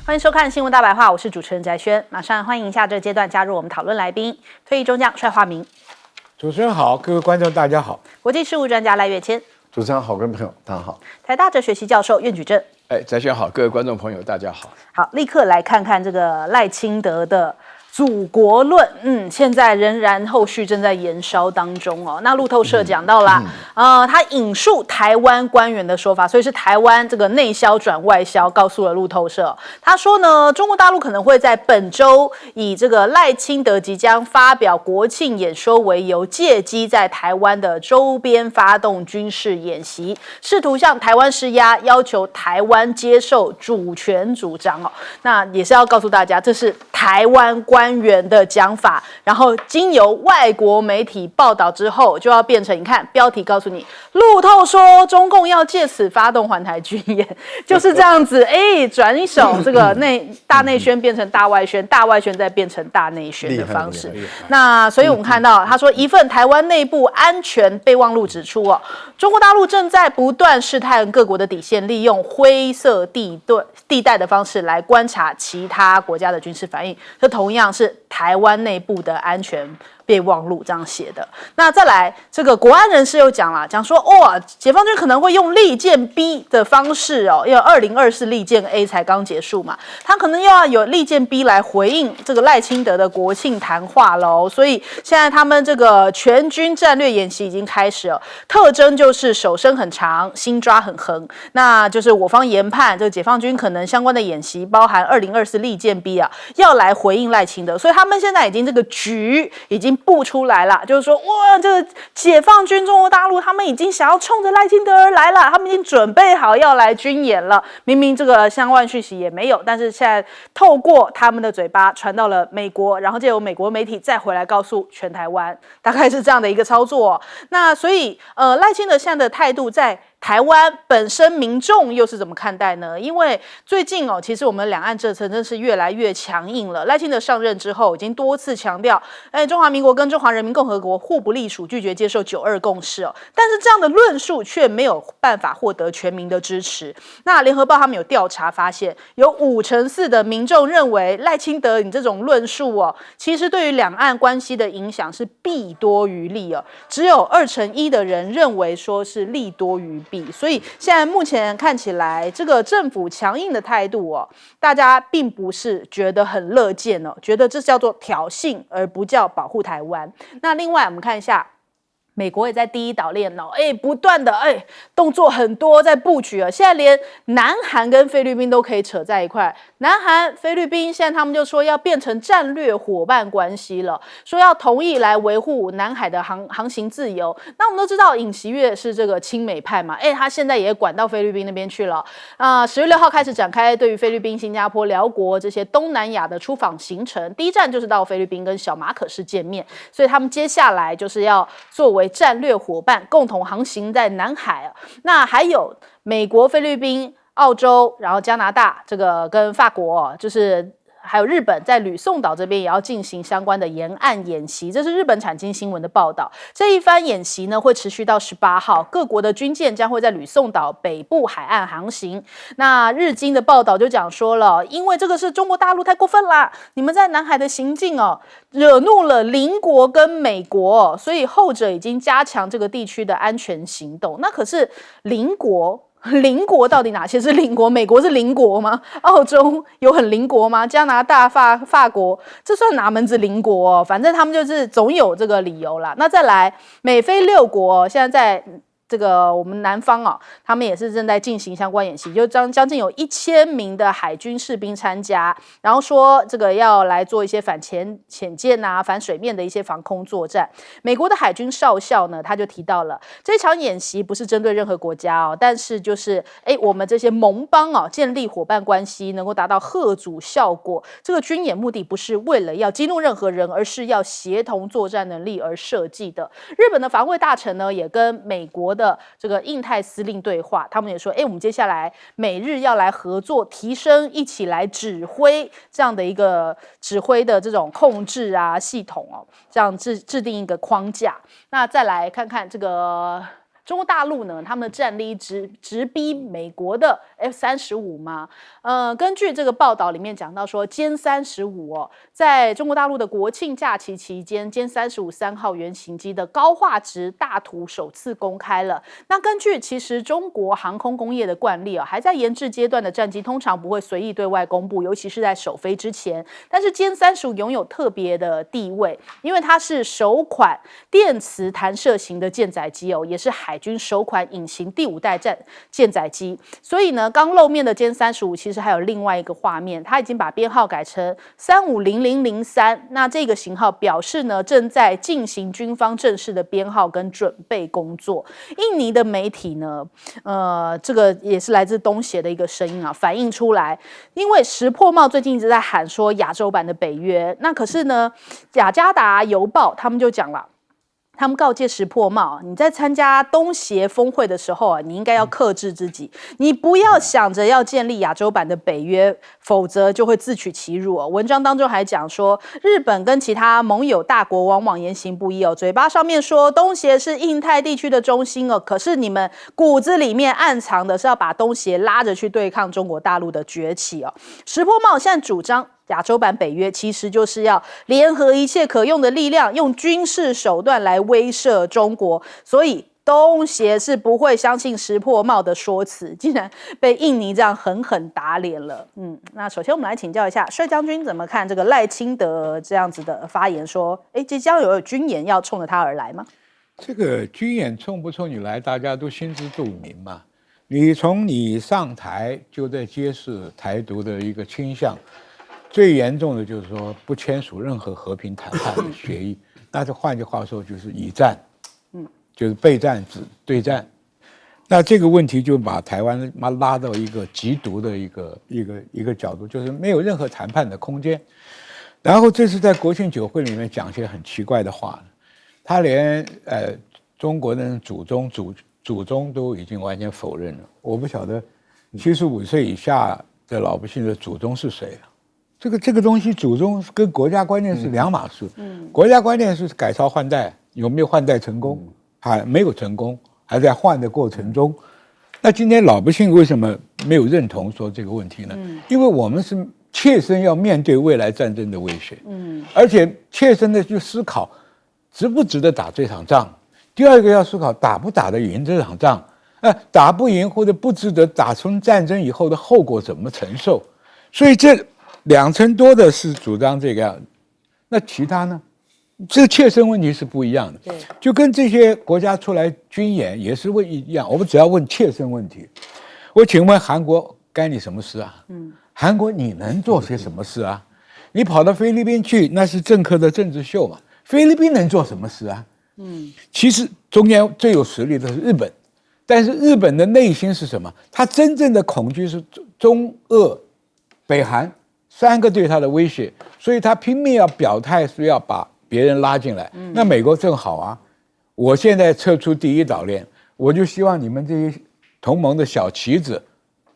欢迎收看《新闻大白话》，我是主持人翟轩。马上欢迎一下这个阶段加入我们讨论来宾，退役中将帅化明。主持人好，各位观众大家好。国际事务专家赖岳谦。主持人好，各位朋友大家好。台大哲学系教授苑举正。翟轩好，各位观众朋友大家好。好，立刻来看看这个赖清德的祖国论，现在仍然后续正在延烧当中哦。那路透社讲到啦，他引述台湾官员的说法，所以是台湾这个内销转外销，告诉了路透社，他说呢，中国大陆可能会在本周以这个赖清德即将发表国庆演说为由，借机在台湾的周边发动军事演习，试图向台湾施压，要求台湾接受主权主张哦。那也是要告诉大家，这是台湾官员的讲法，然后经由外国媒体报道之后，就要变成你看标题告诉你，路透说中共要借此发动环台军演，就是这样子，转一手，这个大内宣变成大外宣，大外宣再变成大内宣的方式。那所以我们看到他说，一份台湾内部安全备忘录指出哦，中国大陆正在不断试探各国的底线，利用灰色地带的方式来观察其他国家的军事反应，这同样是台湾内部的安全备忘录这样写的。那再来，这个国安人士又讲说，解放军可能会用利剑 B 的方式哦，因为2024利剑 A 才刚结束嘛，他可能又要有利剑 B 来回应这个赖清德的国庆谈话喽。所以现在他们这个全军战略演习已经开始了，特征就是手伸很长，心抓很横。那就是我方研判，这个解放军可能相关的演习包含2024利剑 B 啊，要来回应赖清德，所以他们现在已经这个局已经布出来了，就是说，哇，这个解放军中国大陆他们已经想要冲着赖清德而来了，他们已经准备好要来军演了。明明这个相关讯息也没有，但是现在透过他们的嘴巴传到了美国，然后借由美国媒体再回来告诉全台湾，大概是这样的一个操作。那所以赖清德现在的态度在台湾本身民众又是怎么看待呢？因为最近其实我们两岸政策真是越来越强硬了。赖清德上任之后，已经多次强调，中华民国跟中华人民共和国互不隶属，拒绝接受9·2共识哦。但是这样的论述却没有办法获得全民的支持。那联合报他们有调查发现，有54%的民众认为赖清德你这种论述其实对于两岸关系的影响是弊多于利哦。只有1/2的人认为说是利多于弊。所以现在目前看起来，这个政府强硬的态度大家并不是觉得很乐见觉得这叫做挑衅，而不叫保护台湾。那另外我们看一下，美国也在第一岛链不断的动作很多，在布局现在连南韩跟菲律宾都可以扯在一块。南韩、菲律宾现在他们就说要变成战略伙伴关系了，说要同意来维护南海的航行自由。那我们都知道尹锡悦是这个亲美派嘛，他现在也管到菲律宾那边去了。10月6号开始展开对于菲律宾、新加坡、辽国这些东南亚的出访行程，第一站就是到菲律宾跟小马可仕见面，所以他们接下来就是要作为战略伙伴共同航行在南海。那还有美国、菲律宾、澳洲，然后加拿大，这个跟法国就是还有日本在吕宋岛这边也要进行相关的沿岸演习，这是日本产经新闻的报道。这一番演习呢会持续到18号，各国的军舰将会在吕宋岛北部海岸航行。那日经的报道就讲说了，因为这个是中国大陆太过分啦，你们在南海的行径惹怒了邻国跟美国所以后者已经加强这个地区的安全行动。那可是邻国到底哪些是邻国？美国是邻国吗？澳洲有很邻国吗？加拿大、法国，这算哪门子邻国反正他们就是总有这个理由啦。那再来，美菲6国现在在这个我们南方他们也是正在进行相关演习，就将近有1000名的海军士兵参加，然后说这个要来做一些反潜舰反水面的一些防空作战。美国的海军少校呢，他就提到了这场演习不是针对任何国家但是就是我们这些盟邦建立伙伴关系，能够达到嚇阻效果。这个军演目的不是为了要激怒任何人，而是要协同作战能力而设计的。日本的防卫大臣呢，也跟美国的这个印太司令对话，他们也说我们接下来美日要来合作，提升一起来指挥这样的一个指挥的这种控制系统这样制定一个框架。那再来看看这个中国大陆呢，他们的战力直逼美国的 F-35吗？根据这个报道里面讲到说，歼35哦，在中国大陆的国庆假期期间，歼35 3号原型机的高画质大图首次公开了。那根据其实中国航空工业的惯例还在研制阶段的战机通常不会随意对外公布，尤其是在首飞之前。但是歼35拥有特别的地位，因为它是首款电磁弹射型的舰载机也是海军首款隐形第5代舰载机。所以呢，刚露面的歼35其实还有另外一个画面，它已经把编号改成350003。那这个型号表示呢，正在进行军方正式的编号跟准备工作。印尼的媒体呢，这个也是来自东协的一个声音反映出来，因为石破茂最近一直在喊说亚洲版的北约，那可是呢，雅加达邮报他们就讲了。他们告诫石破茂，你在参加东协峰会的时候你应该要克制自己，你不要想着要建立亚洲版的北约，否则就会自取其辱文章当中还讲说，日本跟其他盟友大国往往言行不一嘴巴上面说东协是印太地区的中心可是你们骨子里面暗藏的是要把东协拉着去对抗中国大陆的崛起石破茂现在主张亚洲版北约其实就是要联合一切可用的力量，用军事手段来威慑中国，所以东协是不会相信石破茂的说辞，竟然被印尼这样狠狠打脸了。那首先我们来请教一下帅将军怎么看这个赖清德这样子的发言，说即将有军演要冲着他而来吗？这个军演冲不冲你来，大家都心知肚明嘛。你上台就在揭示台独的一个倾向。最严重的就是说不签署任何和平谈判的协议，那这换句话说就是以战，就是备战对战。那这个问题就把台湾拉到一个极毒的一个角度，就是没有任何谈判的空间。然后这次在国庆酒会里面讲些很奇怪的话，他连中国的祖宗都已经完全否认了。我不晓得75岁以下的老百姓的祖宗是谁了。这个东西祖宗跟国家观念是两码事。国家观念是改朝换代，有没有换代成功？还没有成功，还在换的过程中。那今天老百姓为什么没有认同说这个问题呢？因为我们是切身要面对未来战争的威胁，而且切身的去思考值不值得打这场仗。第二个要思考打不打得赢这场仗，打不赢或者不值得打成战争以后的后果怎么承受？所以这2000多的是主张这个样，那其他呢？这个切身问题是不一样的。对，就跟这些国家出来军演也是问一样，我们只要问切身问题。我请问韩国干你什么事啊？韩国你能做些什么事啊？你跑到菲律宾去，那是政客的政治秀嘛？菲律宾能做什么事啊？其实中间最有实力的是日本，但是日本的内心是什么？他真正的恐惧是中俄北韩3个对他的威胁，所以他拼命要表态，是要把别人拉进来。那美国正好啊，我现在撤出第一岛链，我就希望你们这些同盟的小棋子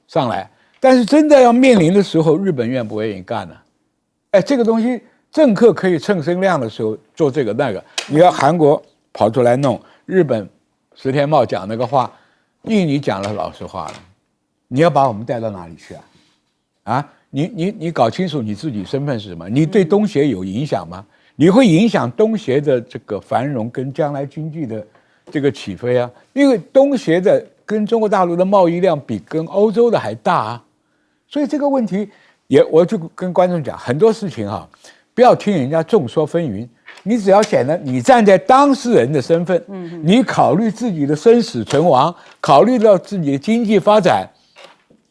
上来。但是真的要面临的时候，日本愿不愿意干呢？这个东西政客可以蹭声量的时候做这个那个，你要韩国跑出来弄，日本石田茂讲那个话，印尼讲了老实话了，你要把我们带到哪里去啊？你搞清楚你自己身份是什么？你对东协有影响吗？你会影响东协的这个繁荣跟将来经济的这个起飞啊？因为东协的跟中国大陆的贸易量比跟欧洲的还大啊，所以这个问题我就跟观众讲，很多事情不要听人家众说纷纭，你只要显得你站在当事人的身份，你考虑自己的生死存亡，考虑到自己的经济发展。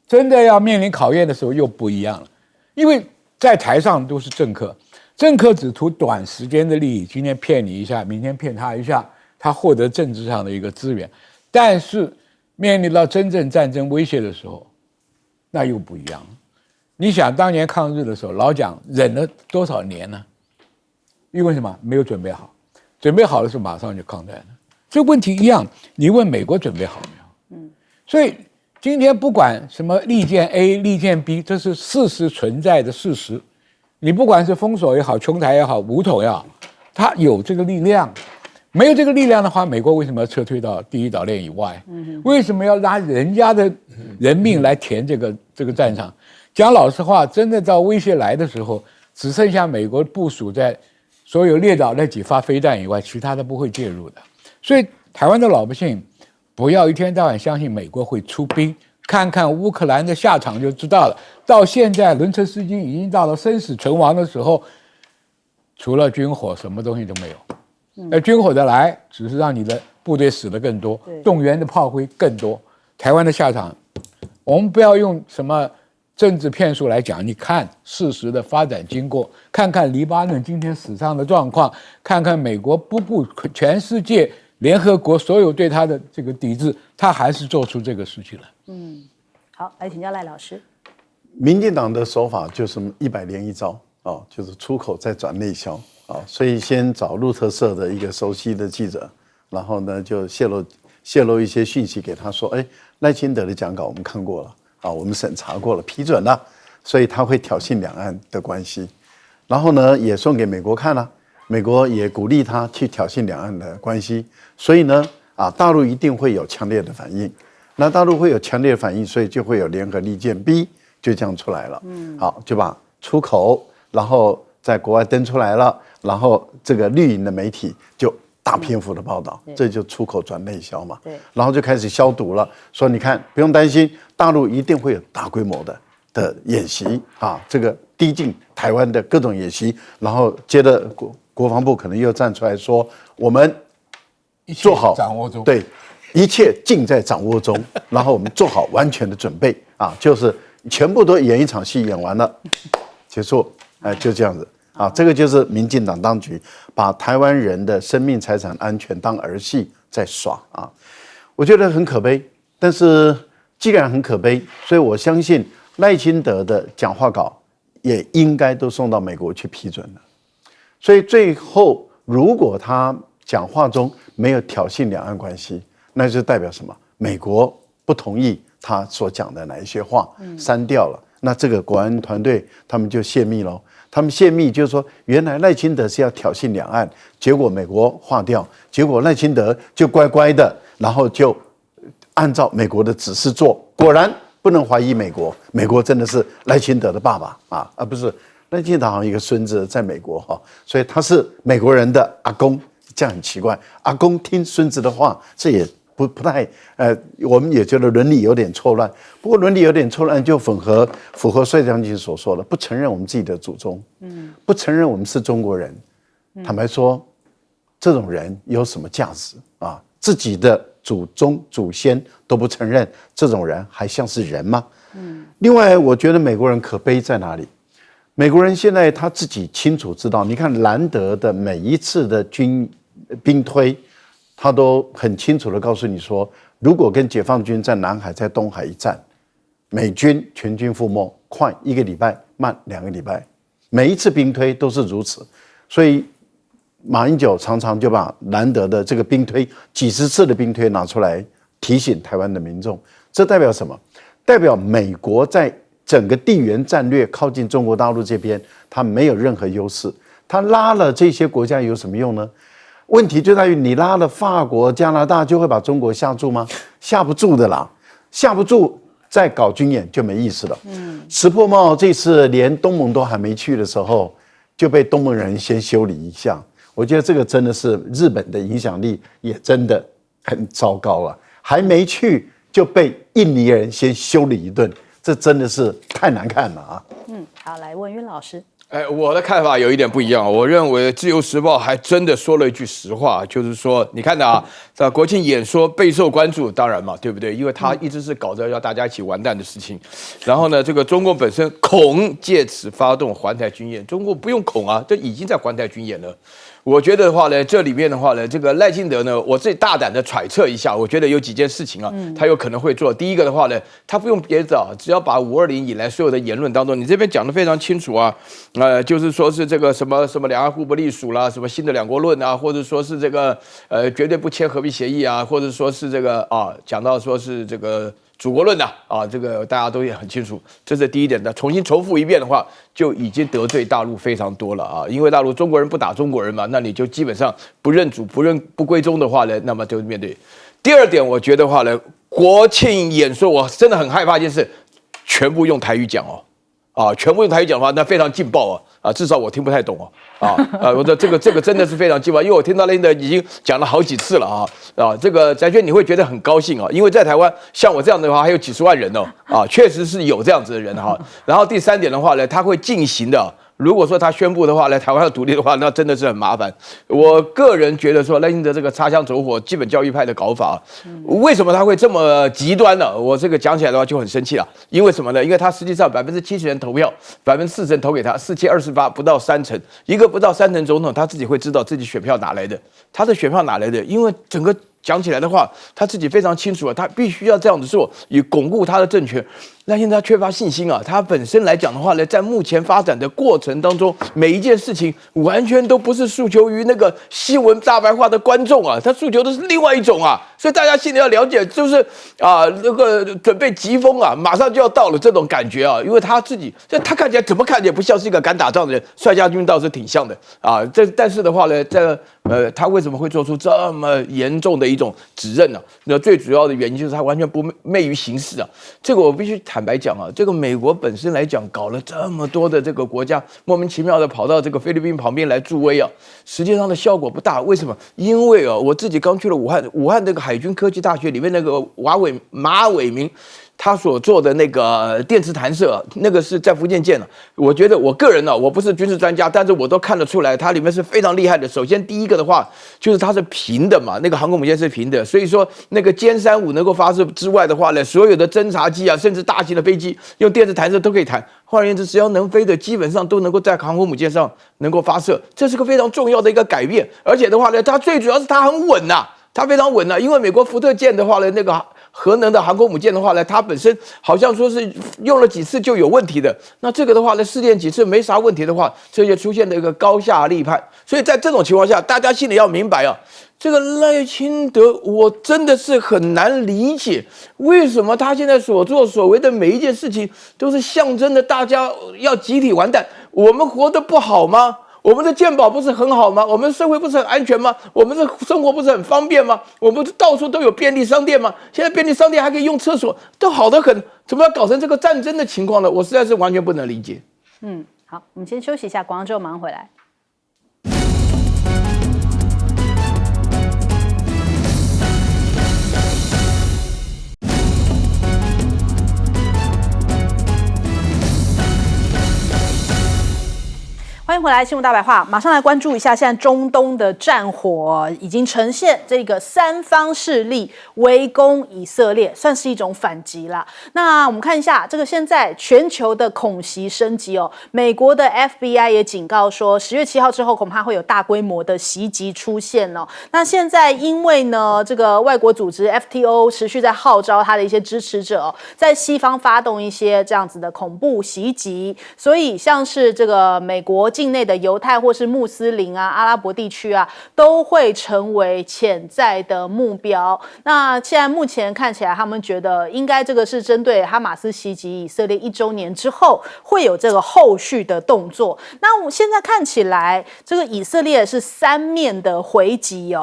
真的要面临考验的时候又不一样了，因为在台上都是政客，政客只图短时间的利益，今天骗你一下，明天骗他一下，他获得政治上的一个资源。但是面临到真正战争威胁的时候，那又不一样了。你想当年抗日的时候，老蒋忍了多少年呢？因为什么？没有准备好，准备好的时候马上就抗战了。这问题一样，你问美国准备好没有？所以今天不管什么利剑 A 利剑 B， 这是事实存在的事实。你不管是封锁也好，琼台也好，武统也好，它有这个力量。没有这个力量的话，美国为什么要撤退到第一岛链以外？为什么要拿人家的人命来填这个战场？讲老实话，真的到威胁来的时候，只剩下美国部署在所有列岛那几发飞弹以外，其他的不会介入的。所以台湾的老百姓不要一天到晚相信美国会出兵，看看乌克兰的下场就知道了。到现在轮车司机已经到了生死存亡的时候，除了军火，什么东西都没有。而军火的来，只是让你的部队死得更多，动员的炮灰更多。台湾的下场，我们不要用什么政治骗术来讲，你看事实的发展经过，看看黎巴嫩今天死伤的状况，看看美国不顾全世界联合国所有对他的这个抵制，他还是做出这个事情了。好，来请教赖老师。民进党的手法就是101招啊，就是出口再转内销啊，所以先找路透社的一个熟悉的记者，然后呢就泄露一些讯息给他说，赖清德的讲稿我们看过了啊，我们审查过了，批准了，所以他会挑衅两岸的关系，然后呢也送给美国看了，美国也鼓励他去挑衅两岸的关系，所以呢大陆一定会有强烈的反应，那大陆会有强烈的反应，所以就会有联合利剑 B 就这样出来了，好，就把出口，然后在国外登出来了，然后这个绿营的媒体就大篇幅的报道，这就出口转内销嘛，然后就开始消毒了，说你看不用担心，大陆一定会有大规模的演习啊，这个逼近台湾的各种演习，然后接着国防部可能又站出来说，我们做好掌握中，对，一切尽在掌握中，然后我们做好完全的准备啊，就是全部都演一场戏，演完了结束，就这样子啊，这个就是民进党当局把台湾人的生命财产安全当儿戏在耍啊，我觉得很可悲。但是既然很可悲，所以我相信赖清德的讲话稿也应该都送到美国去批准了。所以最后，如果他讲话中没有挑衅两岸关系，那就代表什么？美国不同意他所讲的哪一些话，删掉了。那这个国安团队他们就泄密喽。他们泄密就是说，原来赖清德是要挑衅两岸，结果美国划掉，结果赖清德就乖乖的，然后就按照美国的指示做。果然不能怀疑美国，美国真的是赖清德的爸爸啊，而不是赖清德好像一个孙子在美国哈，所以他是美国人的阿公，这样很奇怪。阿公听孙子的话，这也不太我们也觉得伦理有点错乱。不过伦理有点错乱，就符合帅将军所说的，不承认我们自己的祖宗，不承认我们是中国人。坦白说，这种人有什么价值啊？自己的祖宗祖先都不承认，这种人还像是人吗？另外，我觉得美国人可悲在哪里？美国人现在他自己清楚知道，你看兰德的每一次的兵推，他都很清楚的告诉你说，如果跟解放军在南海、在东海一战，美军全军覆没，快1个礼拜，慢2个礼拜，每一次兵推都是如此。所以马英九常常就把兰德的这个兵推几十次的兵推拿出来提醒台湾的民众，这代表什么？代表美国在整个地缘战略靠近中国大陆这边，它没有任何优势。它拉了这些国家有什么用呢？问题就在于你拉了法国、加拿大，就会把中国吓住吗？吓不住的啦，吓不住，再搞军演就没意思了。石破茂这次连东盟都还没去的时候，就被东盟人先修理一下。我觉得这个真的是日本的影响力也真的很糟糕了，还没去就被印尼人先修理一顿，这真的是太难看了啊！好，来问晕老师。我的看法有一点不一样。我认为《自由时报》还真的说了一句实话，就是说，你看的啊，在国庆演说备受关注，当然嘛，对不对？因为他一直是搞着要大家一起完蛋的事情。然后呢，这个中共本身恐借此发动环台军演，中共不用恐啊，这已经在环台军演了。我觉得的话呢，这里面的话呢，这个赖清德呢，我最大胆的揣测一下，我觉得有几件事情啊，他有可能会做。第一个的话呢，他不用别的啊，只要把520以来所有的言论当中，你这边讲得非常清楚啊，就是说是这个什么两岸互不隶属啦，什么新的两国论啊，或者说是这个绝对不签和平协议啊，或者说是这个讲到说是这个祖国论呐这个大家都也很清楚，这是第一点的。重新重复一遍的话，就已经得罪大陆非常多了因为大陆中国人不打中国人嘛，那你就基本上不认祖不归宗的话呢，那么就面对。第二点，我觉得话呢，国庆演说我真的很害怕一件事，全部用台语讲全部用台语讲的话，那非常劲爆至少我听不太懂我的这个真的是非常劲爆，因为我听到那个已经讲了好几次了这个翟轩你会觉得很高兴因为在台湾像我这样的话还有几十万人确实是有这样子的人然后第三点的话呢，他会进行的。如果说他宣布的话呢，台湾要独立的话，那真的是很麻烦。我个人觉得说赖清德这个擦枪走火、基本教育派的搞法，为什么他会这么极端呢？我这个讲起来的话就很生气了。因为什么呢？因为他实际上70%人投票，40%人投给他，4728不到30%，一个不到30%总统他自己会知道自己选票哪来的，他的选票哪来的？因为整个讲起来的话，他自己非常清楚他必须要这样子做，以巩固他的政权。那现在他缺乏信心他本身来讲的话呢，在目前发展的过程当中，每一件事情完全都不是诉求于那个新闻大白话的观众他诉求的是另外一种所以大家心里要了解，就是那个准备疾风马上就要到了这种感觉因为他自己，他看起来怎么看起来不像是一个敢打仗的人，帅家军倒是挺像的但是的话呢，他为什么会做出这么严重的一种指认呢？那最主要的原因就是他完全不昧于形势这个我必须坦白讲这个美国本身来讲，搞了这么多的这个国家，莫名其妙的跑到这个菲律宾旁边来助威实际上的效果不大。为什么？因为我自己刚去了武汉这个海军科技大学里面那个马伟明。他所做的那个电磁弹射，那个是在福建建的。我觉得我个人我不是军事专家，但是我都看得出来，它里面是非常厉害的。首先第一个的话，就是它是平的嘛，那个航空母舰是平的，所以说那个歼35能够发射之外的话呢，所有的侦察机甚至大型的飞机用电磁弹射都可以弹。换而言之，只要能飞的，基本上都能够在航空母舰上能够发射，这是个非常重要的一个改变。而且的话呢，它最主要是它很稳它非常稳因为美国福特舰的话呢，那个核能的航空母舰的话呢，它本身好像说是用了几次就有问题的，那这个的话呢，试验几次没啥问题的话，这就出现了一个高下立判。所以在这种情况下，大家心里要明白这个赖清德，我真的是很难理解，为什么他现在所作所为的每一件事情都是象征着大家要集体完蛋，我们活得不好吗？我们的健保不是很好吗？我们的社会不是很安全吗？我们的生活不是很方便吗？我们到处都有便利商店吗？现在便利商店还可以用厕所，都好得很，怎么要搞成这个战争的情况呢？我实在是完全不能理解。好，我们先休息一下，广告之后马上回来。欢迎回来，新闻大白话，马上来关注一下，现在中东的战火已经呈现这个三方势力围攻以色列，算是一种反击啦。那我们看一下这个现在全球的恐袭升级美国的 FBI 也警告说，10月7号之后恐怕会有大规模的袭击出现那现在因为呢，这个外国组织 FTO 持续在号召他的一些支持者在西方发动一些这样子的恐怖袭击，所以像是这个美国境内的犹太或是穆斯林阿拉伯地区都会成为潜在的目标。那现在目前看起来，他们觉得应该这个是针对哈马斯袭击以色列1周年之后会有这个后续的动作。那我现在看起来，这个以色列是3面的回击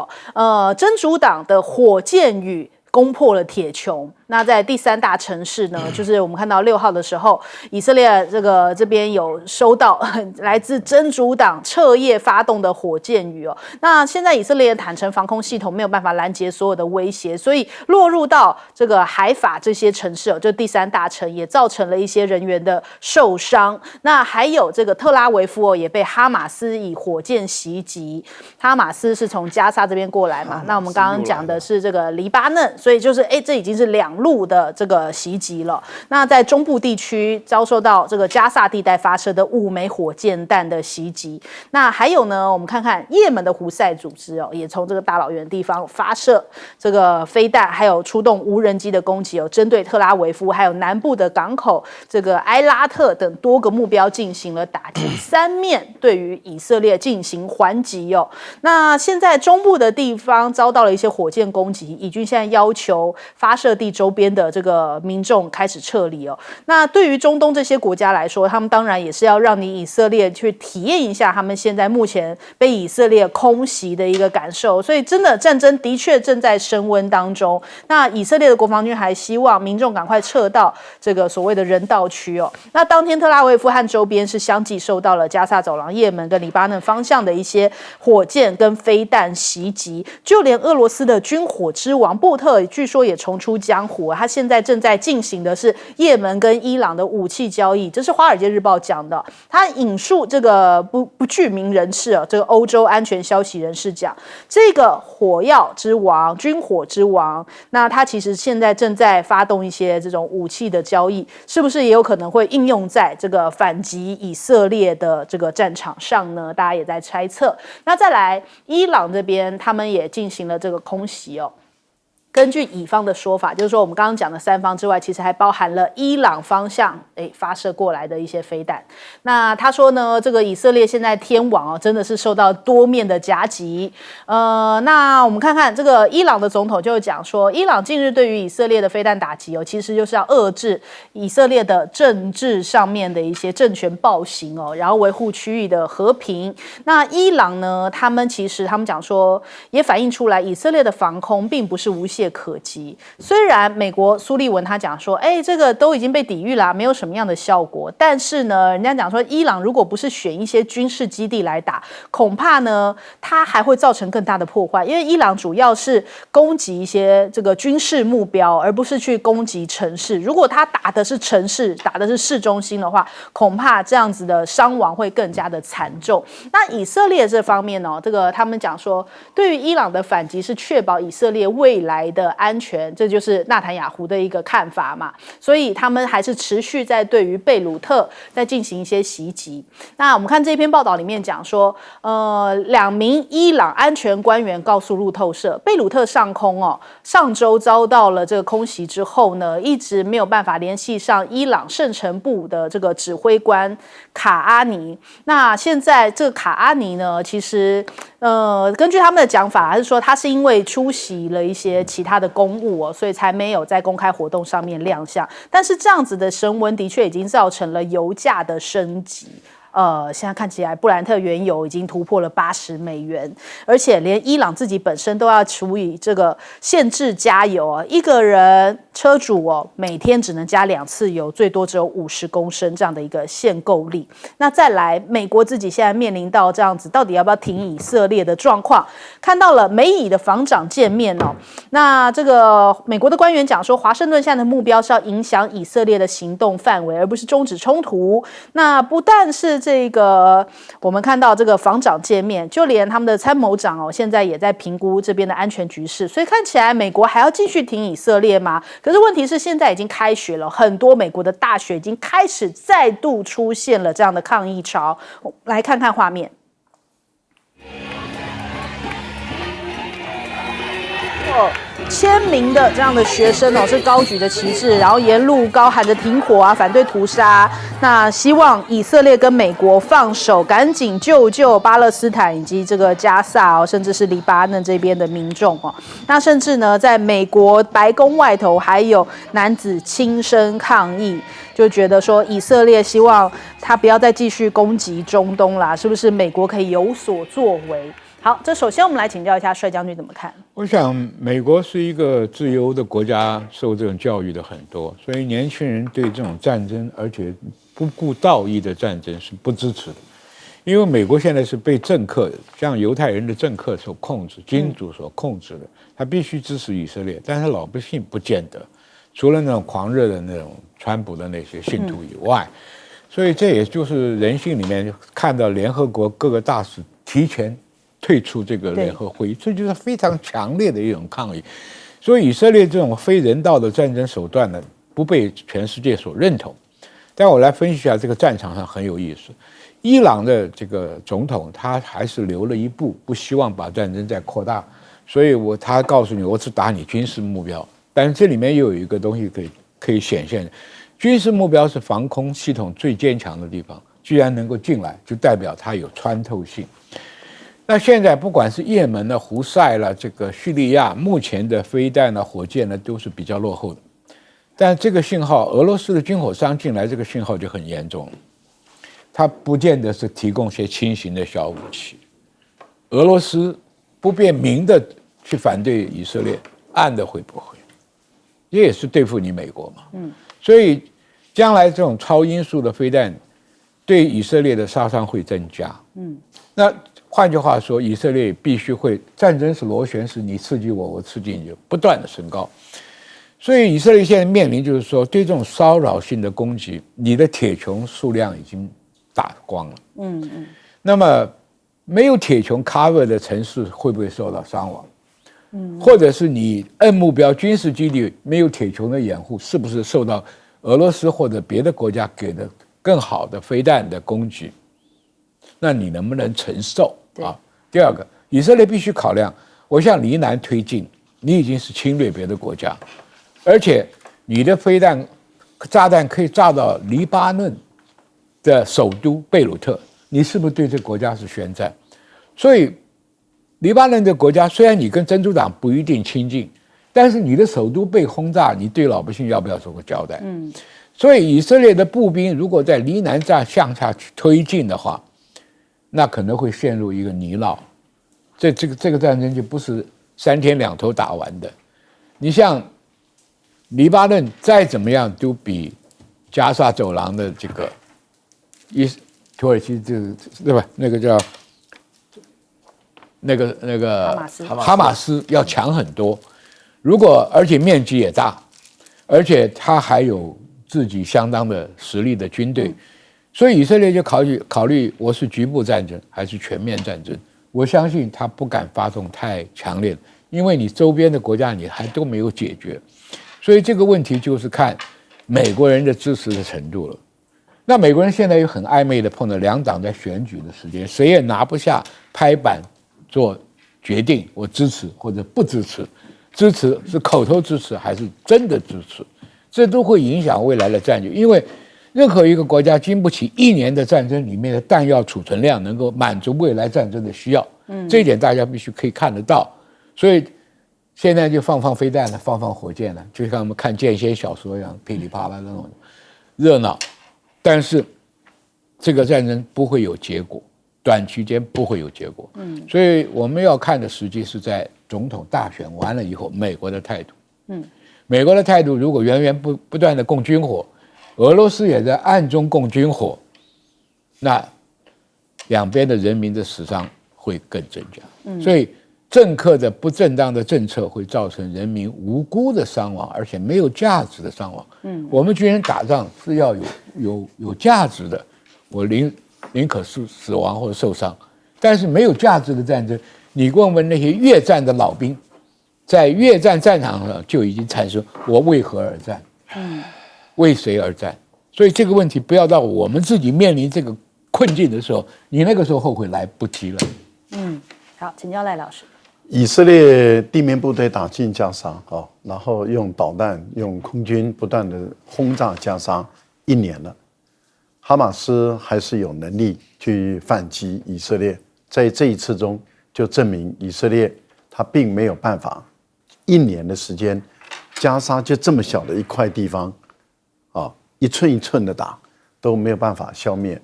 真主党的火箭雨攻破了铁穹。那在第3大城市呢，就是我们看到6号的时候，以色列这边有收到来自真主党彻夜发动的火箭雨那现在以色列坦承防空系统没有办法拦截所有的威胁，所以落入到这个海法这些城市就第3大城，也造成了一些人员的受伤。那还有这个特拉维夫也被哈马斯以火箭袭击。哈马斯是从加沙这边过来嘛？那我们刚刚讲的是这个黎巴嫩，所以就是这已经是2路的这个袭击了。那在中部地区遭受到这个加萨地带发射的5枚火箭弹的袭击。那还有呢，我们看看也门的胡塞组织也从这个大老远的地方发射这个飞弹，还有出动无人机的攻击针对特拉维夫还有南部的港口这个埃拉特等多个目标进行了打击，3面对于以色列进行还击那现在中部的地方遭到了一些火箭攻击，以军现在要求发射地周周边的这个民众开始撤离哦。那对于中东这些国家来说，他们当然也是要让你以色列去体验一下他们现在目前被以色列空袭的一个感受。所以真的战争的确正在升温当中。那以色列的国防军还希望民众赶快撤到这个所谓的人道区哦。那当天特拉维夫和周边是相继受到了加萨走廊、也门跟黎巴嫩方向的一些火箭跟飞弹袭击，就连俄罗斯的军火之王布特据说也重出江湖，他现在正在进行的是也门跟伊朗的武器交易。这是《华尔街日报》讲的，他引述这个不具名人士啊，这个欧洲安全消息人士讲，这个火药之王、军火之王，那他其实现在正在发动一些这种武器的交易，是不是也有可能会应用在这个反击以色列的这个战场上呢？大家也在猜测。那再来，伊朗这边他们也进行了这个空袭哦。根据以方的说法，就是说我们刚刚讲的三方之外，其实还包含了伊朗方向发射过来的一些飞弹。那他说呢，这个以色列现在天网哦，真的是受到多面的夹击。那我们看看这个伊朗的总统就讲说，伊朗近日对于以色列的飞弹打击哦，其实就是要遏制以色列的政治上面的一些政权暴行哦，然后维护区域的和平。那伊朗呢，他们讲说，也反映出来以色列的防空并不是无懈可击。虽然美国苏利文他讲说，这个都已经被抵御了，没有什么样的效果，但是呢，人家讲说，伊朗如果不是选一些军事基地来打，恐怕呢，它还会造成更大的破坏，因为伊朗主要是攻击一些这个军事目标，而不是去攻击城市。如果他打的是城市，打的是市中心的话，恐怕这样子的伤亡会更加的惨重。那以色列这方面这个他们讲说，对于伊朗的反击是确保以色列未来的安全，这就是纳坦雅胡的一个看法嘛。所以他们还是持续在对于贝鲁特在进行一些袭击。那我们看这篇报道里面讲说，2名伊朗安全官员告诉路透社，贝鲁特上空上周遭到了这个空袭之后呢，一直没有办法联系上伊朗圣城部的这个指挥官卡阿尼。那现在这个卡阿尼呢，其实根据他们的讲法，还是说他是因为出席了一些其他的公务所以才没有在公开活动上面亮相。但是这样子的升温的确已经造成了油价的升级。现在看起来布兰特原油已经突破了$80，而且连伊朗自己本身都要处理这个限制加油一个人车主每天只能加2次油，最多只有50公升这样的一个限购力。那再来，美国自己现在面临到这样子，到底要不要挺以色列的状况？看到了美以的防长见面那这个美国的官员讲说，华盛顿现在的目标是要影响以色列的行动范围，而不是终止冲突。那不但是这个我们看到这个防长见面，就连他们的参谋长现在也在评估这边的安全局势，所以看起来美国还要继续挺以色列吗？可是问题是现在已经开学了，很多美国的大学已经开始再度出现了这样的抗议潮。来看看画面。签名的这样的学生是高举着旗帜，然后沿路高喊着停火反对屠杀。那希望以色列跟美国放手，赶紧救巴勒斯坦以及这个加萨甚至是黎巴嫩这边的民众那甚至呢，在美国白宫外头还有男子亲身抗议，就觉得说以色列希望他不要再继续攻击中东啦，是不是美国可以有所作为？好，这首先我们来请教一下帅将军怎么看？我想美国是一个自由的国家，受这种教育的很多，所以年轻人对这种战争，而且不顾道义的战争是不支持的。因为美国现在是被政客，像犹太人的政客所控制，君主所控制的，他必须支持以色列，但是老百姓不见得，除了那种狂热的那种川普的那些信徒以外，所以这也就是人性里面看到联合国各个大使提前退出这个联合会议，这就是非常强烈的一种抗议。所以以色列这种非人道的战争手段呢，不被全世界所认同。但我来分析一下这个战场上很有意思。伊朗的这个总统他还是留了一步，不希望把战争再扩大，所以他告诉你，我只打你军事目标。但是这里面又有一个东西可以显现，军事目标是防空系统最坚强的地方，居然能够进来，就代表它有穿透性。那现在不管是也门呢、胡塞了、这个叙利亚，目前的飞弹呢、火箭呢都是比较落后的，但这个信号，俄罗斯的军火商进来，这个信号就很严重了。它不见得是提供些轻型的小武器，俄罗斯不便明的去反对以色列，暗的会不会？也是对付你美国嘛。所以将来这种超音速的飞弹对以色列的杀伤会增加。那换句话说，以色列必须会，战争是螺旋式，你刺激我，我刺激你，不断的升高。所以以色列现在面临就是说，对这种骚扰性的攻击，你的铁穹数量已经打光了。那么没有铁穹 cover 的城市会不会受到伤亡？或者是你摁目标军事基地没有铁穹的掩护，是不是受到俄罗斯或者别的国家给的更好的飞弹的攻击？那你能不能承受啊？第二个，以色列必须考量，我向离南推进，你已经是侵略别的国家，而且你的飞弹、炸弹可以炸到黎巴嫩的首都贝鲁特，你是不是对这个国家是宣战？所以，黎巴嫩这个国家虽然你跟真主党不一定亲近，但是你的首都被轰炸，你对老百姓要不要做个交代？所以以色列的步兵如果在黎南站向下去推进的话，那可能会陷入一个泥淖。这个战争就不是3天2头打完的。你像黎巴嫩再怎么样都比加沙走廊的这个土耳其对吧？那个叫那个哈马斯要强很多。而且面积也大，而且他还有自己相当的实力的军队，所以以色列就考虑我是局部战争还是全面战争。我相信他不敢发动太强烈的，因为你周边的国家你还都没有解决，所以这个问题就是看美国人的支持的程度了。那美国人现在又很暧昧的碰到两党在选举的时间，谁也拿不下拍板做决定，我支持或者不支持，支持是口头支持还是真的支持，这都会影响未来的战局。因为任何一个国家经不起1年的战争里面的弹药储存量能够满足未来战争的需要，这一点大家必须可以看得到。所以现在就放飞弹了，放火箭了，就像我们看剑仙小说一样，噼里啪啦那种热闹。但是这个战争不会有结果，短期间不会有结果。所以我们要看的实际是在总统大选完了以后，美国的态度。美国的态度如果源源不断的供军火，俄罗斯也在暗中供军火，那两边的人民的死伤会更增加。所以政客的不正当的政策会造成人民无辜的伤亡，而且没有价值的伤亡。我们军人打仗是要有价值的，我宁可死亡或者受伤，但是没有价值的战争，你问问那些越战的老兵，在越战战场上就已经产生我为何而战，为谁而战。所以这个问题不要到我们自己面临这个困境的时候，你那个时候后悔来不及了。好，请教赖老师。以色列地面部队打进加沙，然后用导弹、用空军不断的轰炸加沙1年了，哈马斯还是有能力去反击以色列。在这一次中，就证明以色列他并没有办法1年的时间，加沙就这么小的一块地方，一寸一寸的打都没有办法消灭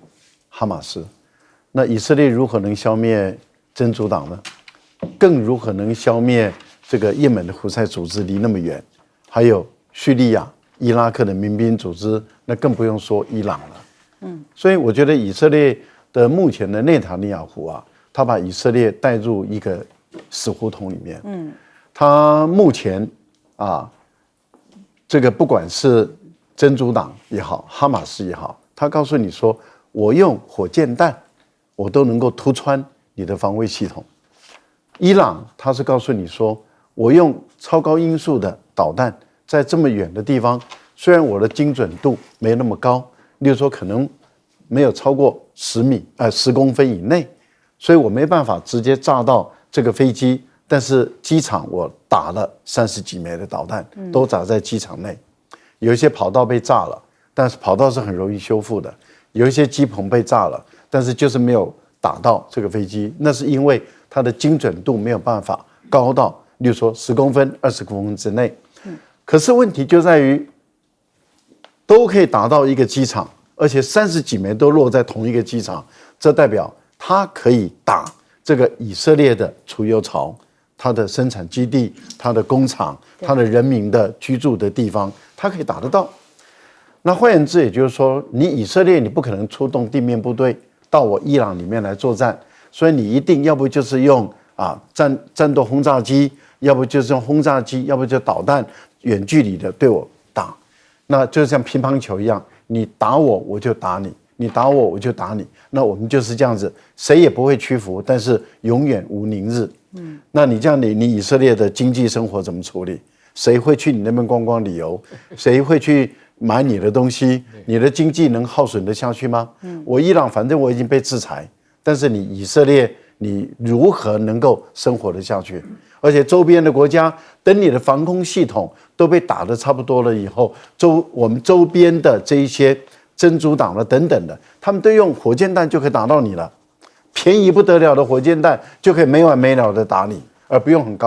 哈马斯。那以色列如何能消灭真主党呢？更如何能消灭这个也门的胡塞组织离那么远，还有叙利亚、伊拉克的民兵组织，那更不用说伊朗了。所以我觉得以色列的目前的内塔尼亚胡他把以色列带入一个死胡同里面。他目前这个不管是真主党也好，哈马斯也好，他告诉你说，我用火箭弹，我都能够突穿你的防卫系统。伊朗他是告诉你说，我用超高音速的导弹，在这么远的地方，虽然我的精准度没那么高，例如说可能没有超过10公分以内，所以我没办法直接炸到这个飞机，但是机场我打了30几枚的导弹，都砸在机场内。有一些跑道被炸了，但是跑道是很容易修复的；有一些机棚被炸了，但是就是没有打到这个飞机，那是因为它的精准度没有办法高到，例如说10公分、20公分之内。可是问题就在于，都可以打到一个机场，而且30几枚都落在同一个机场，这代表它可以打这个以色列的储油槽、它的生产基地、它的工厂、它的人民的居住的地方，它可以打得到。那换言之，也就是说，你以色列你不可能出动地面部队到我伊朗里面来作战，所以你一定要不就是用战斗轰炸机，要不就是用轰炸机，要不就导弹远距离的对我打，那就像乒乓球一样，你打我我就打你，你打我我就打你，那我们就是这样子，谁也不会屈服，但是永远无宁日。那你这样你以色列的经济生活怎么处理？谁会去你那边观光旅游？谁会去买你的东西？你的经济能耗损得下去吗？我伊朗反正我已经被制裁，但是你以色列你如何能够生活得下去？而且周边的国家，等你的防空系统都被打得差不多了以后，我们周边的这一些真主党了等等的，他们都用火箭弹就可以打到你了，便宜不得了的火箭弹就可以没完没了的打你，而不用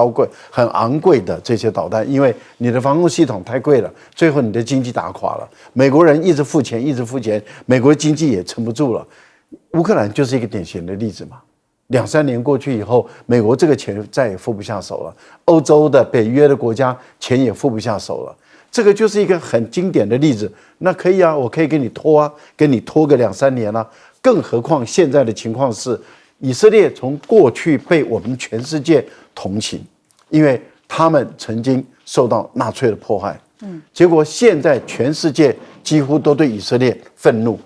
很昂贵的这些导弹，因为你的防空系统太贵了，最后你的经济打垮了。美国人一直付钱，美国的经济也撑不住了。乌克兰就是一个典型的例子嘛。2、3年过去以后，美国这个钱再也付不下手了，欧洲的北约的国家钱也付不下手了。这个就是一个很经典的例子。那可以啊，我可以给你拖啊，给你拖个2、3年啊。更何况现在的情况是，以色列从过去被我们全世界同情，因为他们曾经受到纳粹的迫害，结果现在全世界几乎都对以色列愤怒。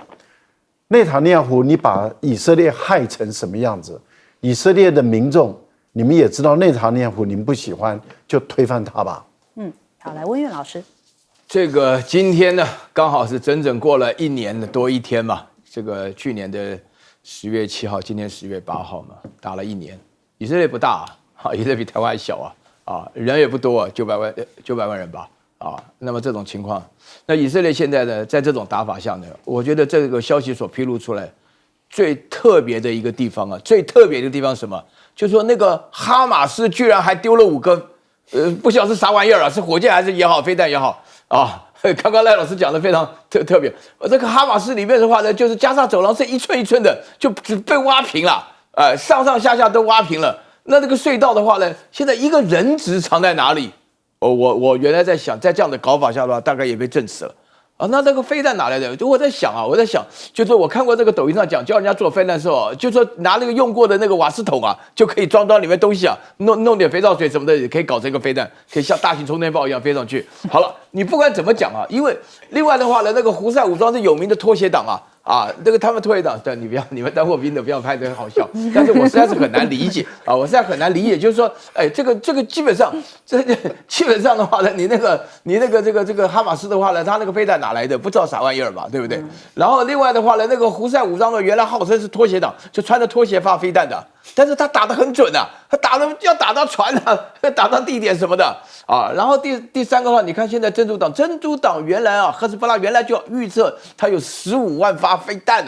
内塔尼亚胡，你把以色列害成什么样子？以色列的民众，你们也知道内塔尼亚胡，你们不喜欢就推翻他吧。好，来温岳老师，这个今天呢，刚好是整整过了1年多1天嘛。这个去年的10月7号，今天10月8号嘛，打了1年。以色列不大啊，以色列比台湾还小啊，人也不多，900万人吧。那么这种情况，那以色列现在呢，在这种打法下呢，我觉得这个消息所披露出来，最特别的一个地方是什么？就是说那个哈马斯居然还丢了5个，不晓得是啥玩意儿啊，是火箭还是也好，飞弹也好啊。刚刚赖老师讲的非常特别，这个哈马斯里面的话呢，就是加沙走廊是一寸一寸的就被挖平了，上上下下都挖平了。那这个隧道的话呢，现在一个人质藏在哪里？我原来在想，在这样的搞法下的话，大概也被证实了啊。那这个飞弹哪来的？我在想，就是我看过这个抖音上讲，教人家做飞弹的时候，就说拿那个用过的那个瓦斯桶啊，就可以装到里面东西啊，弄点肥皂水什么的，也可以搞成一个飞弹，可以像大型充电宝一样飞上去。好了，你不管怎么讲啊，因为另外的话呢，那个胡塞武装是有名的拖鞋党那个他们拖鞋党，你们当过兵的不要拍得很好笑，但是我实在是很难理解就是说，这个基本上的话呢，你那个哈马斯的话呢，他那个飞弹哪来的？不知道啥玩意儿嘛，对不对？然后另外的话呢，那个胡塞武装的原来号称是拖鞋党，就穿着拖鞋发飞弹的，但是他打得很准他要打到船打到地点什么的然后第三个的话，你看现在真主党原来赫兹波拉原来就要预测他有15万发飞弹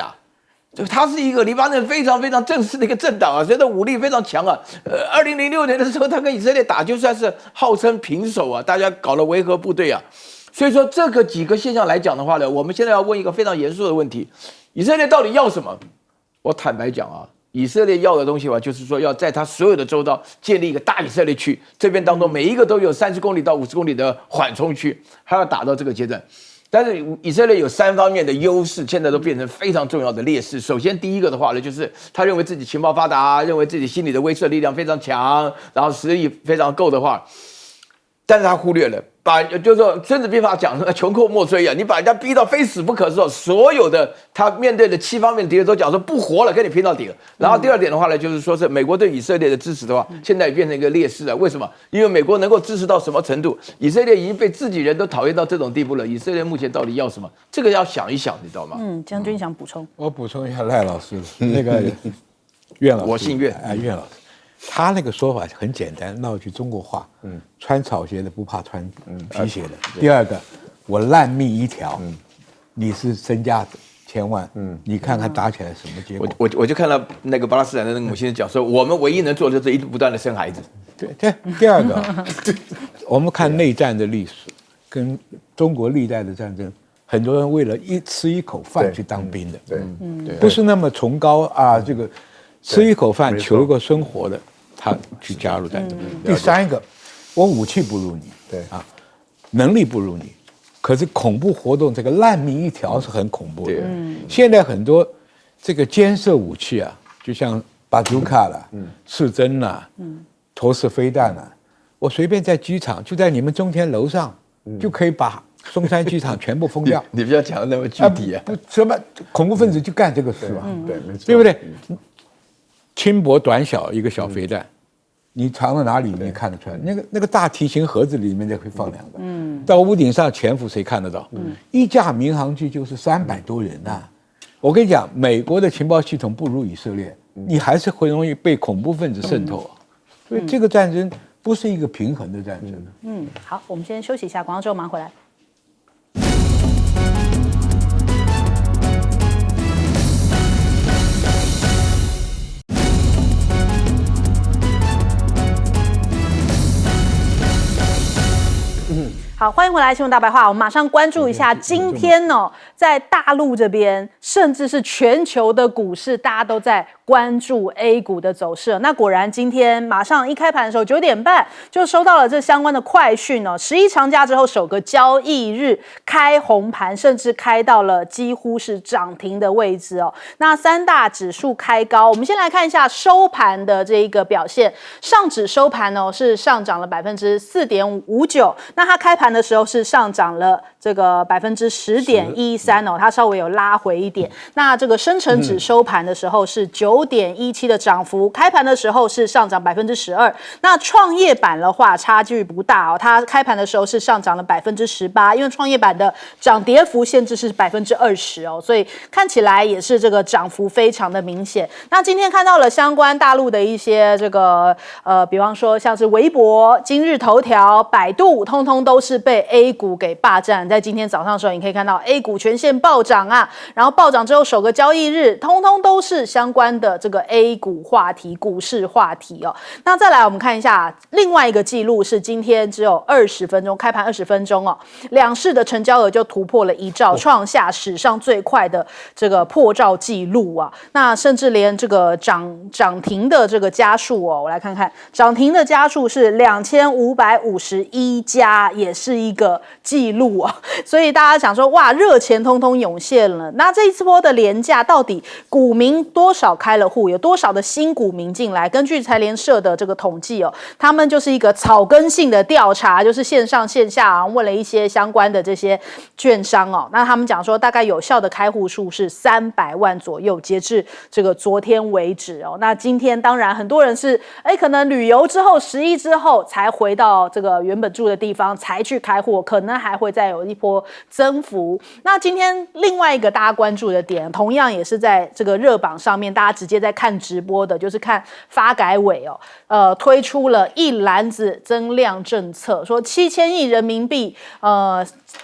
他是一个黎巴嫩非常非常正式的一个政党所以他武力非常强2006年的时候，他跟以色列打就算是号称平手大家搞了维和部队所以说这个几个现象来讲的话呢，我们现在要问一个非常严肃的问题：以色列到底要什么？我坦白讲以色列要的东西就是说要在他所有的州道建立一个大以色列区，这边当中每一个都有30公里到50公里的缓冲区，还要打到这个阶段。但是以色列有3方面的优势，现在都变成非常重要的劣势。首先第一个的话呢，就是他认为自己情报发达，认为自己心理的威慑力量非常强，然后实力非常够的话，但是他忽略了就是说《孙子兵法》讲的穷寇莫追你把人家逼到非死不可的时候，所有的他面对的7方面的敌人都讲说不活了，跟你拼到底了。然后第二点的话呢，就是说是美国对以色列的支持的话，现在也变成一个劣势了。为什么？因为美国能够支持到什么程度？以色列已经被自己人都讨厌到这种地步了。以色列目前到底要什么？这个要想一想，你知道吗？将军想补充？我补充一下赖老师那个苑老师，我姓苑苑老师。他那个说法很简单，闹句中国话，穿草鞋的不怕穿皮鞋的。第二个，我烂命一条，你是身价1000万，你看看打起来什么结果？我就看到那个巴勒斯坦的那个母亲讲说，我们唯一能做的就是不断的生孩子。对。第二个，我们看内战的历史，跟中国历代的战争很多人为了吃一口饭去当兵的，对，不是那么崇高啊，这个吃一口饭求一个生活的，他去加入战争。第三个，我武器不如你，对啊，能力不如你，可是恐怖活动这个烂命一条是很恐怖的。现在很多这个监射武器啊，就像巴祖卡啦、刺针啦、投石飞弹啦，我随便在机场，就在你们中天楼上，就可以把松山机场全部封掉。你不要讲的那么具体啊。不，什么恐怖分子就干这个事嘛，对，没错，对不对？轻薄短小一个小飞弹，你藏到哪里你看得出来？那个大提琴盒子里面就会放2个，到屋顶上潜伏谁看得到？一架民航机就是300多人呐。我跟你讲，美国的情报系统不如以色列，你还是会容易被恐怖分子渗透啊。所以这个战争不是一个平衡的战争。好，我们先休息一下，广告之后马上回来。好，欢迎回来，新闻大白话。我们马上关注一下今天呢，在大陆这边，甚至是全球的股市，大家都在关注 A 股的走势。那果然，今天马上一开盘的时候，9点半就收到了这相关的快讯哦。11长假之后首个交易日开红盘，甚至开到了几乎是涨停的位置哦。那3大指数开高，我们先来看一下收盘的这一个表现。上指收盘呢是上涨了4.59%，那它开盘的时候是上涨了这个10.13%哦，它稍微有拉回一点。那这个深成指收盘的时候是9.17%的涨幅，开盘的时候是上涨12%。那创业板的话差距不大哦，它开盘的时候是上涨了18%，因为创业板的涨跌幅限制是20%哦，所以看起来也是这个涨幅非常的明显。那今天看到了相关大陆的一些这个比方说像是微博、今日头条、百度，通通都是被 A 股给霸占。在今天早上的时候，你可以看到 A 股全线暴涨啊，然后暴涨之后首个交易日，通通都是相关的这个 A 股话题、股市话题哦。那再来我们看一下另外一个记录，是今天只有20分钟，开盘20分钟哦，两市的成交额就突破了1兆，创下史上最快的这个破兆记录啊。那甚至连这个涨停的这个家数哦，我来看看，涨停的家数是2551家，也是一个记录啊。所以大家想说，哇，热钱通通涌现了。那这一次波的连假，到底股民多少开了户，有多少的新股民进来？根据财联社的这个统计哦，他们就是一个草根性的调查，就是线上线下问了一些相关的这些券商哦，那他们讲说，大概有效的开户数是300万左右，截至这个昨天为止哦。那今天当然很多人是可能旅游之后11之后才回到这个原本住的地方才去开户，可能还会再有一波增幅。那今天另外一个大家关注的点，同样也是在这个热榜上面，大家直接在看直播的，就是看发改委哦，推出了一篮子增量政策，说7000亿人民币，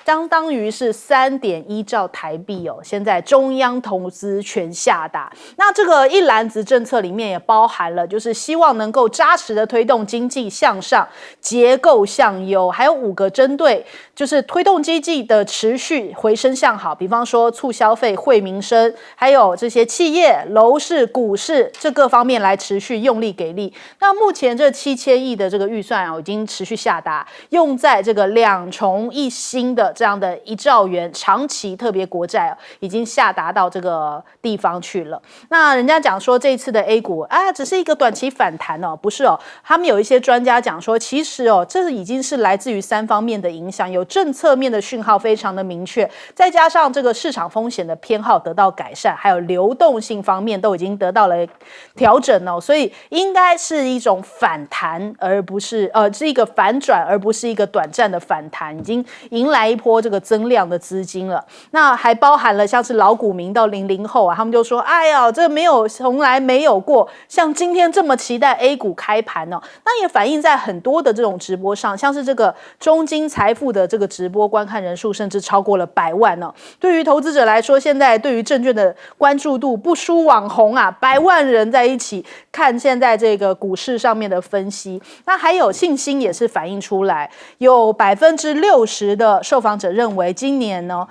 相当于是3.1兆台币哦。现在中央投资全下达，那这个一篮子政策里面也包含了，就是希望能够扎实的推动经济向上、结构向优，还有5个针对就是推动经济的持续回升向好，比方说促消费、惠民生，还有这些企业、楼市、股市这各方面来持续用力给力。那目前这7000亿的这个预算已经持续下达，用在这个2重1新的这样的1兆元长期特别国债已经下达到这个地方去了。那人家讲说这一次的 A 股只是一个短期反弹哦，不是哦，他们有一些专家讲说，其实这已经是来自于3方面的影响，有政策面的讯号非常的明确，再加上这个市场风险的偏好得到改善，还有流动性方面都已经得到了调整哦，所以应该是一种反弹，而不是是一个反转，而不是一个短暂的反弹，已经迎来一波这个增量的资金了。那还包含了像是老股民到00后他们就说，哎呀，这从来没有过像今天这么期待 A 股开盘哦。那也反映在很多的这种直播上，像是这个中金财富的这个直播观看人数甚至超过了100万哦。对于投资者来说，现在对于证券的关注度不输网红100万人在一起看现在这个股市上面的分析。那还有信心也是反映出来，有60%的受访者认为今年呢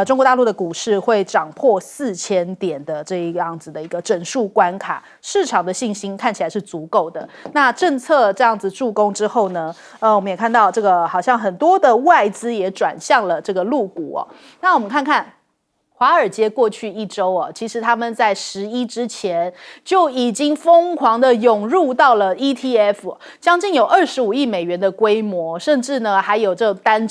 中国大陆的股市会涨破4000点的这一样子的一个整数关卡，市场的信心看起来是足够的。那政策这样子助攻之后呢，我们也看到这个好像很多的外资也转向了这个陆股哦。那我们看看。华尔街过去一周哦，其实他们在11之前就已经疯狂的涌入到了 ETF， 将近有25亿美元的规模，甚至呢还有这单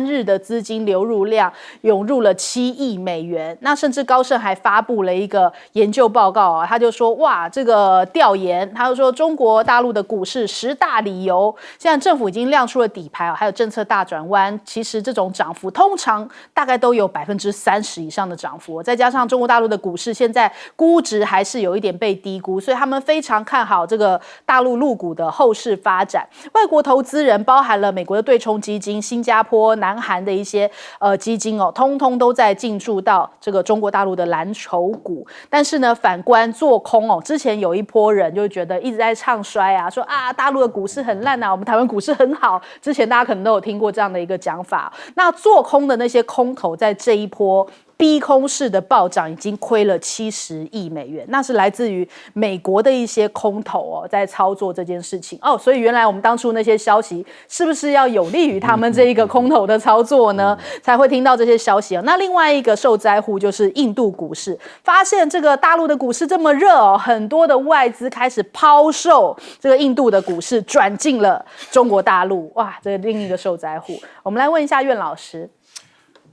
日的资金流入量涌入了7亿美元。那甚至高盛还发布了一个研究报告啊，他就说哇，这个调研，他就说中国大陆的股市10大理由，现在政府已经亮出了底牌还有政策大转弯，其实这种涨幅通常大概都有30%以上的涨幅，再加上中国大陆的股市现在估值还是有一点被低估，所以他们非常看好这个大陆陆股的后市发展。外国投资人包含了美国的对冲基金、新加坡、南韩的一些基金哦，通通都在进驻到这个中国大陆的蓝筹股。但是呢，反观做空哦，之前有一波人就觉得一直在唱衰啊，说啊大陆的股市很烂啊，我们台湾股市很好。之前大家可能都有听过这样的一个讲法。那做空的那些空头在这一波逼空式的暴涨已经亏了70亿美元，那是来自于美国的一些空头哦，在操作这件事情哦，所以原来我们当初那些消息是不是要有利于他们这一个空头的操作呢？才会听到这些消息哦。那另外一个受灾户就是印度股市，发现这个大陆的股市这么热哦，很多的外资开始抛售这个印度的股市，转进了中国大陆，哇，这另一个受灾户。我们来问一下苑老师。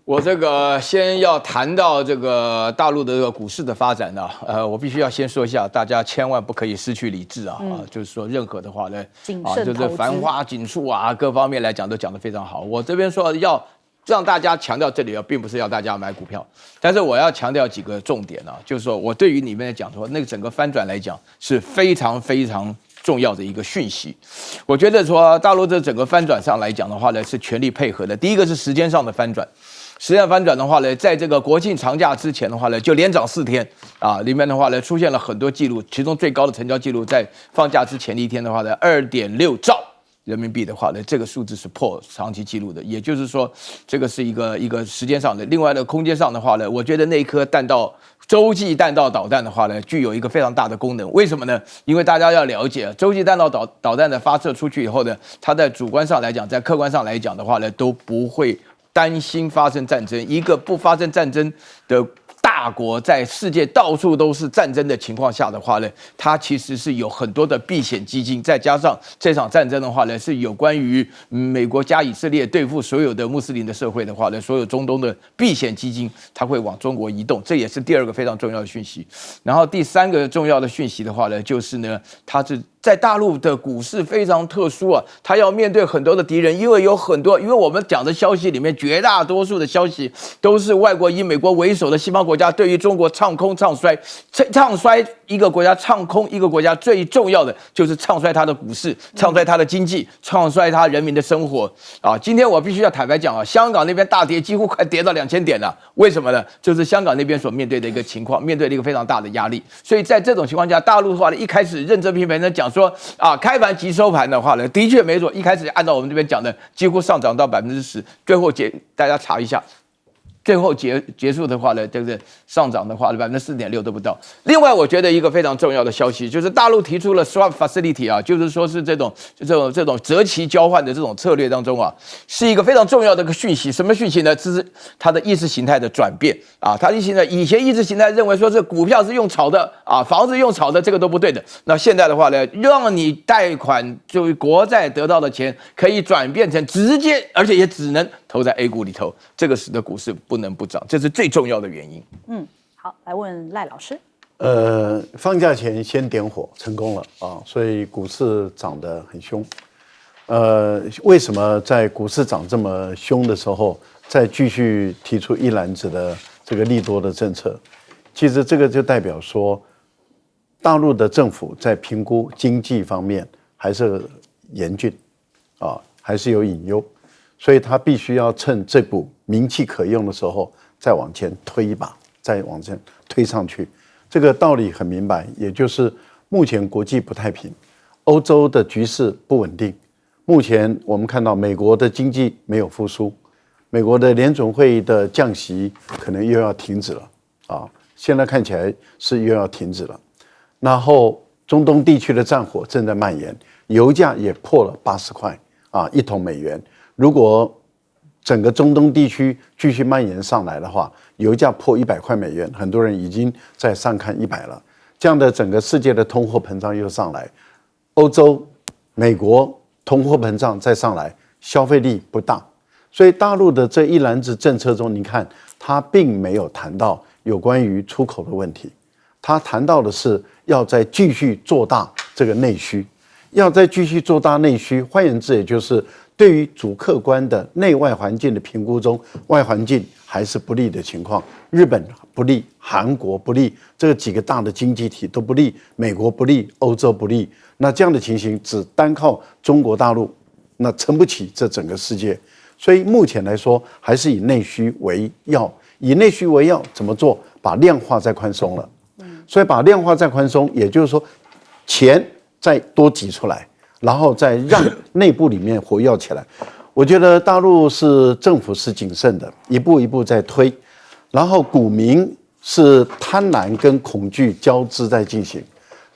我这个先要谈到这个大陆的这个股市的发展呢，我必须要先说一下，大家千万不可以失去理智啊！就是说任何的话呢，就是繁花锦簇啊，各方面来讲都讲得非常好。我这边说要让大家强调这里并不是要大家买股票，但是我要强调几个重点啊，就是说我对于里面的讲说，那个整个翻转来讲是非常非常重要的一个讯息。我觉得说大陆这整个翻转上来讲的话呢，是全力配合的。第一个是时间上的翻转。实际上翻转的话呢，在这个国庆长假之前的话呢，就连涨4天啊，里面的话呢出现了很多记录，其中最高的成交记录在放假之前的一天的话呢，2.6兆人民币的话呢，这个数字是破长期记录的，也就是说，这个是一个时间上的。另外的空间上的话呢，我觉得那一颗洲际弹道导弹的话呢，具有一个非常大的功能。为什么呢？因为大家要了解，洲际弹道导弹的发射出去以后呢，它在主观上来讲，在客观上来讲的话呢，都不会担心发生战争。一个不发生战争的大国，在世界到处都是战争的情况下的话呢，它其实是有很多的避险基金，再加上这场战争的话呢，是有关于美国加以色列对付所有的穆斯林的社会的话呢，所有中东的避险基金，它会往中国移动，这也是第二个非常重要的讯息。然后第三个重要的讯息的话呢，就是呢，它是在大陆的股市非常特殊啊，它要面对很多的敌人，因为我们讲的消息里面，绝大多数的消息都是外国以美国为首的西方国家对于中国唱空唱衰一个国家，唱空一个国家最重要的就是唱衰它的股市，唱衰它的经济，唱衰它人民的生活啊！今天我必须要坦白讲啊，香港那边大跌，几乎快跌到2000点了，为什么呢？就是香港那边所面对的一个情况，面对了一个非常大的压力，所以在这种情况下，大陆的话呢，一开始认真批评的讲说啊，开盘即收盘的话呢，的确没错，一开始按照我们这边讲的，几乎上涨到10%，最后大家查一下。最后结束的话呢，对不对？上涨的话4.6%都不到。另外，我觉得一个非常重要的消息就是大陆提出了 swap facility 啊，就是说是这种择期交换的这种策略当中啊，是一个非常重要的一个讯息。什么讯息呢？这是它的意识形态的转变啊。它以前意识形态认为说是股票是用炒的啊，房子用炒的，这个都不对的。那现在的话呢，让你贷款就国债得到的钱可以转变成直接，而且也只能投在 A 股里头，这个使得股市不能不涨，这是最重要的原因。好，来问赖老师。放假前先点火成功了啊，所以股市涨得很凶。为什么在股市涨这么凶的时候，再继续提出一篮子的这个利多的政策？其实这个就代表说，大陆的政府在评估经济方面还是严峻啊，还是有隐忧。所以他必须要趁这股名气可用的时候，再往前推一把，再往前推上去。这个道理很明白，也就是目前国际不太平，欧洲的局势不稳定。目前我们看到美国的经济没有复苏，美国的联准会的降息可能又要停止了啊，现在看起来是又要停止了。然后中东地区的战火正在蔓延，油价也破了80块啊1桶美元。如果整个中东地区继续蔓延上来的话，油价破100块美元，很多人已经在上看100了。这样的整个世界的通货膨胀又上来，欧洲、美国通货膨胀再上来，消费力不大。所以大陆的这一篮子政策中，你看它并没有谈到有关于出口的问题，它谈到的是要再继续做大这个内需，要再继续做大内需。换言之，也就是对于主客观的内外环境的评估中，外环境还是不利的情况，日本不利，韩国不利，这几个大的经济体都不利，美国不利，欧洲不利。那这样的情形，只单靠中国大陆，那撑不起这整个世界。所以目前来说，还是以内需为要。以内需为要怎么做？把量化再宽松了。所以把量化再宽松，也就是说，钱再多挤出来，然后再让内部里面活跃起来。我觉得大陆政府是谨慎的，一步一步在推，然后股民是贪婪跟恐惧交织在进行。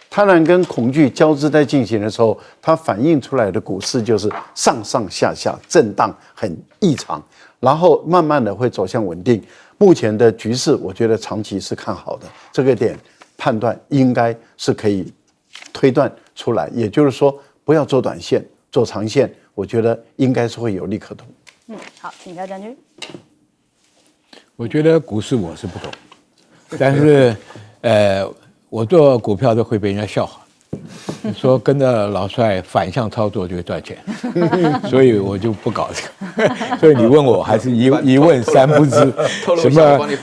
贪婪跟恐惧交织在进行的时候，它反映出来的股市就是上上下下震荡很异常，然后慢慢的会走向稳定。目前的局势，我觉得长期是看好的，这个点判断应该是可以推断出来。也就是说，不要做短线，做长线，我觉得应该是会有利可图。好，请教将军。我觉得股市我是不懂，但是我做股票都会被人家笑话，说跟着老帅反向操作就会赚钱，所以我就不搞这个。所以你问我还是一问三不知，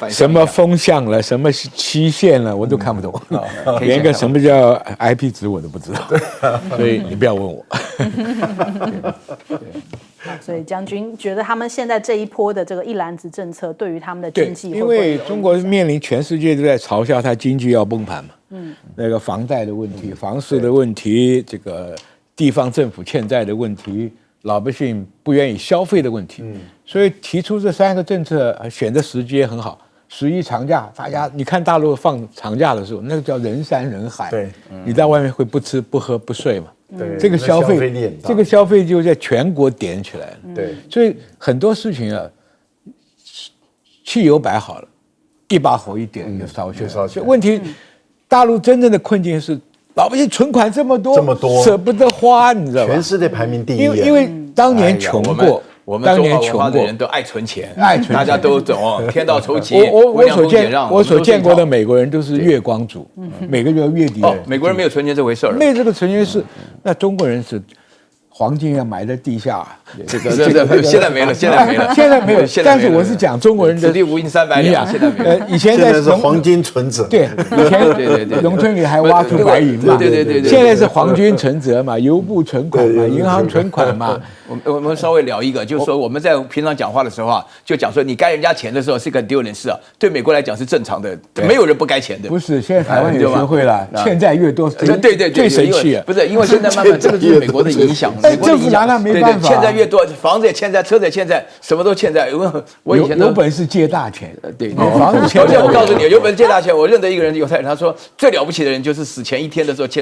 什么风向了，什么期限了，我都看不懂，连个什么叫 IP 值我都不知道，所以你不要问我。所以将军觉得他们现在这一波的这个一篮子政策，对于他们的经济会因为中国面临全世界都在嘲笑它经济要崩盘嘛，那个房贷的问题、房市的问题、这个地方政府欠债的问题、老百姓不愿意消费的问题，所以提出这3个政策，选择时机也很好。11长假，大家你看大陆放长假的时候，那个叫人山人海，对，你在外面会不吃不喝不睡嘛。对，这个消费，这个消费就在全国点起来了。对，所以很多事情啊，汽油摆好了，一把火一点就烧起来。问题，大陆真正的困境是，老百姓存款这么多，舍不得花，你知道吧？全世界排名第一。因为当年穷过。我们中华文化的人都爱存钱，大家都懂天道酬勤。我所见过的美国人都是月光族，每个月底。美国人没有存钱这回事儿。没有这个存钱是，那中国人是黄金要埋在地下。这个现在没了，现在没了，现在没有。但是我是讲中国人的土地无银300两，现在没了。以前是黄金存折。对，以前农村里还挖出白银嘛。对。现在是黄金存折嘛，邮部存款嘛，银行存款嘛。我们稍微聊一个，就是说我们在平常讲话的时候啊，就讲说你该人家钱的时候是个很丢人的事啊，对美国来讲是正常的，没有人不该钱的。不是，现在台湾也学会了，欠债越多，对，最生气啊！不是，因为现在慢慢这个是美国的影响，政府拿他没办法，欠债越多，房子也欠债，车子也欠债，什么都欠债。我以前有本事借大钱，对，房子欠债。我告诉你，有本事借大钱，我认得一个人，犹太人，他说最了不起的人就是死前1天的时候欠